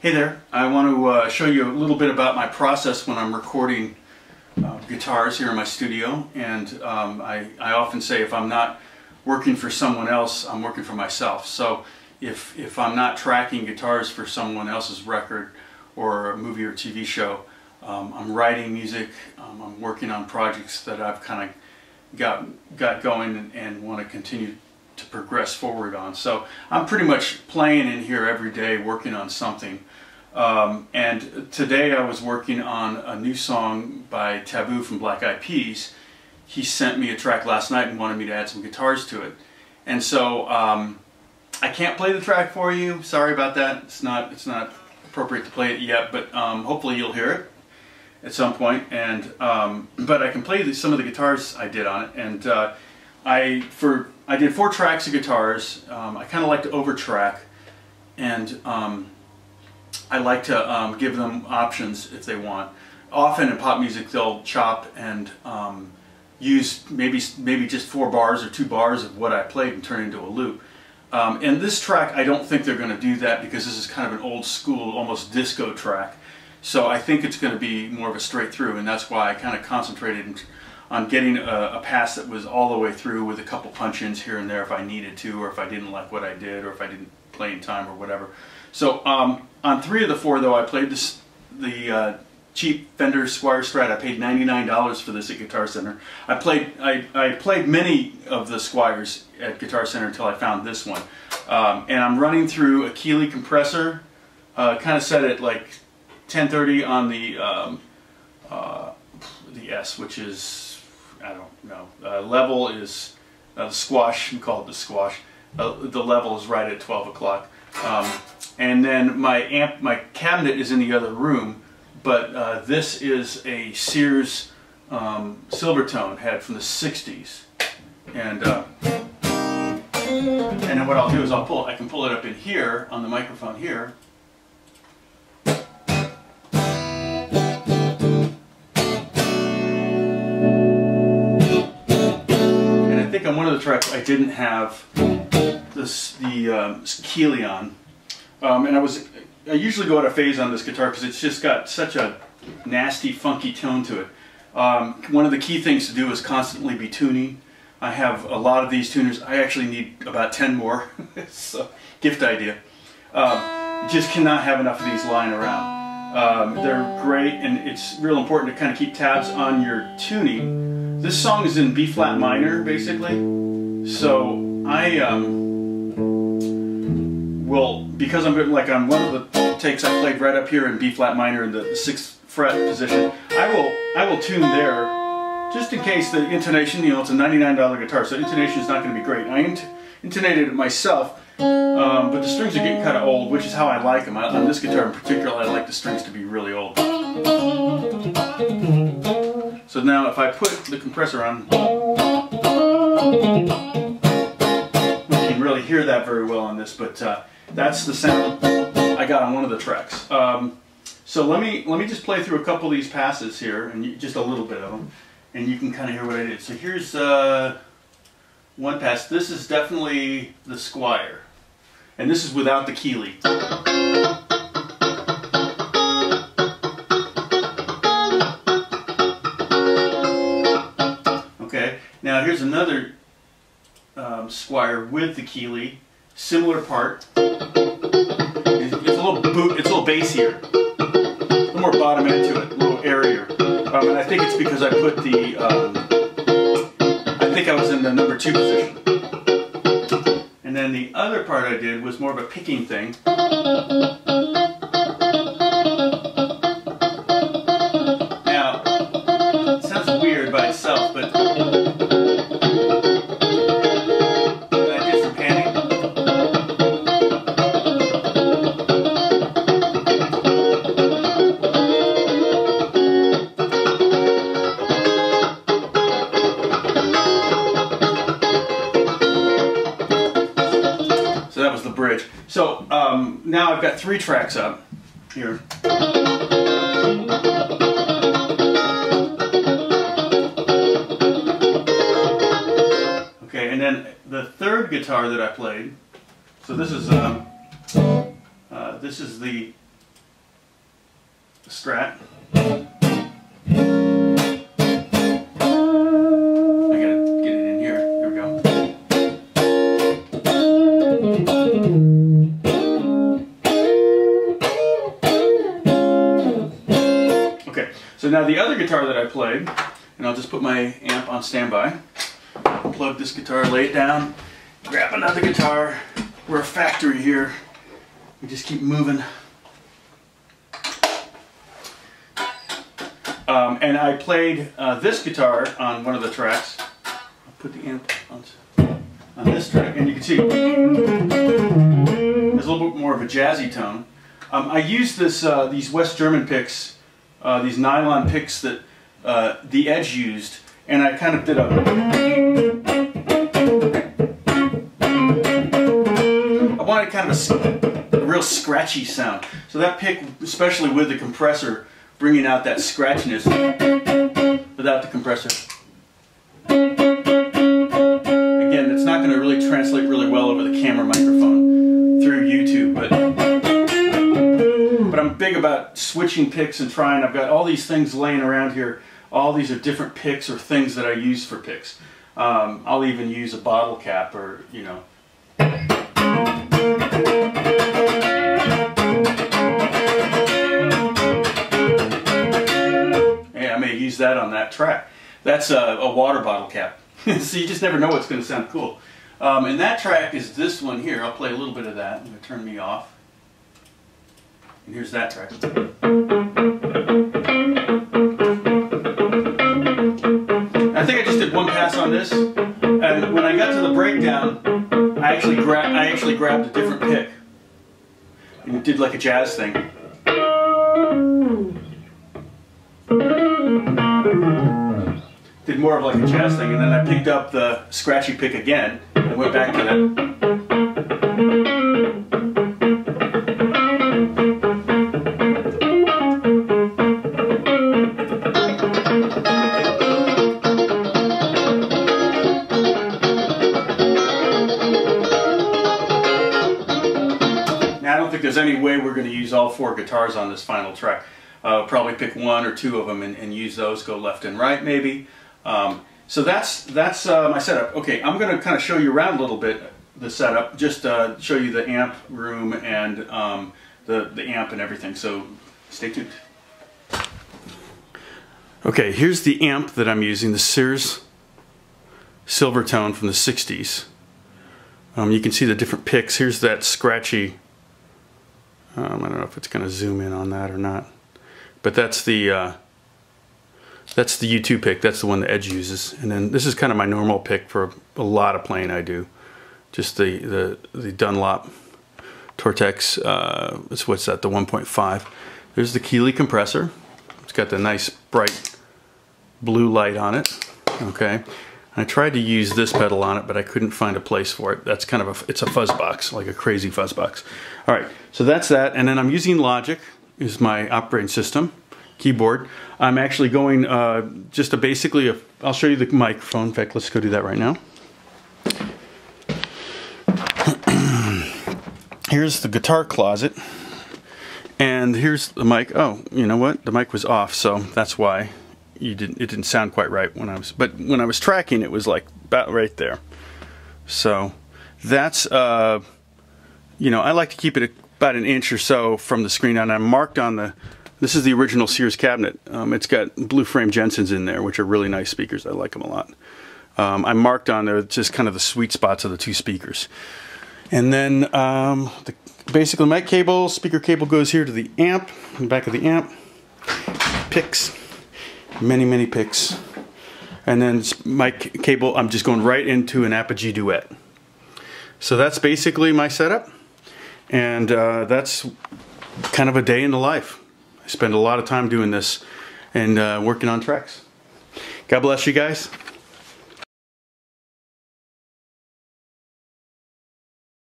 Hey there, I want to show you a little bit about my process when I'm recording guitars here in my studio. And I often say if I'm not working for someone else, I'm working for myself. So if I'm not tracking guitars for someone else's record or a movie or TV show, I'm writing music, I'm working on projects that I've kind of got going and want to continue to progress forward on. So I'm pretty much playing in here every day, working on something. And today I was working on a new song by Taboo from Black Eyed Peas. He sent me a track last night and wanted me to add some guitars to it. And so I can't play the track for you. Sorry about that. It's not appropriate to play it yet, but hopefully you'll hear it at some point. And but I can play some of the guitars I did on it. And I did 4 tracks of guitars. I kind of like to overtrack, and I like to give them options if they want. Often in pop music they'll chop and use maybe just 4 bars or 2 bars of what I played and turn it into a loop. And this track, I don't think they're going to do that because this is kind of an old school, almost disco track. So I think it's going to be more of a straight through, and that's why I kind of concentrated on getting a pass that was all the way through with a couple punch-ins here and there if I needed to, or if I didn't like what I did, or if I didn't play in time or whatever. So on 3 of the 4 though, I played the cheap Fender Squier Strat. I paid $99 for this at Guitar Center. I played many of the Squiers at Guitar Center until I found this one. And I'm running through a Keeley compressor, kind of set at like 1030 on the S, which is, I don't know, level is the squash, we call it the squash. The level is right at 12 o'clock. And then my cabinet is in the other room, but this is a Sears Silvertone head from the 60s. And then what I'll do is I can pull it up in here on the microphone here. And I think on one of the tracks I didn't have the Keeley on. And I usually go out of phase on this guitar because it's just got such a nasty, funky tone to it. One of the key things to do is constantly be tuning. I have a lot of these tuners. I actually need about 10 more. It's a gift idea. Just cannot have enough of these lying around. They're great, and it's real important to kind of keep tabs on your tuning. This song is in B flat minor, basically. So I well, because I'm like on one of the takes I played right up here in B flat minor in the 6th fret position, I will tune there just in case the intonation, you know, it's a $99 guitar, so intonation is not going to be great. I intonated it myself, but the strings are getting kind of old, which is how I like them. On this guitar in particular, I like the strings to be really old. So now if I put the compressor on, you can really hear that very well on this, but that's the sound I got on one of the tracks. So let me just play through a couple of these passes here, and just a little bit of them, and you can kind of hear what I did. So here's one pass. This is definitely the Squier, and this is without the Keeley. Okay, now here's another Squier with the Keeley, similar part. It's a little bassier, a little more bottom end to it, a little airier. And I think it's because I put the, I think I was in the number 2 position. And then the other part I did was more of a picking thing. Now, it sounds weird by itself, but I did some panning. That was the bridge. So now I've got 3 tracks up here. Okay, and then the third guitar that I played. So this is the Strat. I gotta get it in here. There we go. Okay, so now the other guitar that I played, and I'll just put my amp on standby. Plug this guitar, lay it down, grab another guitar. We're a factory here. We just keep moving. And I played this guitar on one of the tracks. I'll put the amp on this track, and you can see there's a little bit more of a jazzy tone. I used these West German picks, these nylon picks that the Edge used, and I kind of did I wanted kind of a real scratchy sound. So that pick, especially with the compressor, bringing out that scratchiness without the compressor. Again, it's not going to really translate really well over the camera microphone through YouTube, but I'm big about switching picks and trying. I've got all these things laying around here. All these are different picks or things that I use for picks. I'll even use a bottle cap, or you know. Yeah, I may use that on that track. That's a water bottle cap. So you just never know what's going to sound cool. And that track is this one here. I'll play a little bit of that. I'm going to turn me off. And here's that track. I think I just did one pass on this, and when I got to the breakdown, I actually grabbed a different pick and did like a jazz thing. Did more of like a jazz thing, and then I picked up the scratchy pick again and went back to that. Now I don't think there's any way we're going to use all 4 guitars on this final track. Probably pick 1 or 2 of them and use those, go left and right maybe. So that's my setup. Okay, I'm going to kind of show you around a little bit the setup, just show you the amp room and the amp and everything, so stay tuned. Okay, here's the amp that I'm using, the Sears Silvertone from the 60s. You can see the different picks. Here's that scratchy, I don't know if it's going to zoom in on that or not, but that's the U2 pick. That's the one the Edge uses. And then this is kind of my normal pick for a lot of playing I do. Just the Dunlop Tortex, what's that, the 1.5. There's the Keeley compressor. It's got the nice bright blue light on it. Okay. I tried to use this pedal on it, but I couldn't find a place for it. That's kind of it's a fuzz box, like a crazy fuzz box. All right, so that's that. And then I'm using Logic is my operating system keyboard. I'm actually going just basically, I'll show you the microphone. In fact, let's go do that right now. Here's the guitar closet, and here's the mic. Oh, you know what? The mic was off, so that's why it didn't sound quite right when I was. But when I was tracking, it was like about right there. So that's you know, I like to keep it about an inch or so from the screen, and I'm marked on the. This is the original Sears cabinet. It's got blue frame Jensens in there, which are really nice speakers. I like them a lot. I marked on there just kind of the sweet spots of the 2 speakers. And then basically mic cable, speaker cable goes here to the amp, the back of the amp. Picks, many picks. And then mic cable, I'm just going right into an Apogee Duet. So that's basically my setup. And that's kind of a day in the life. I spend a lot of time doing this and working on tracks. God bless you guys.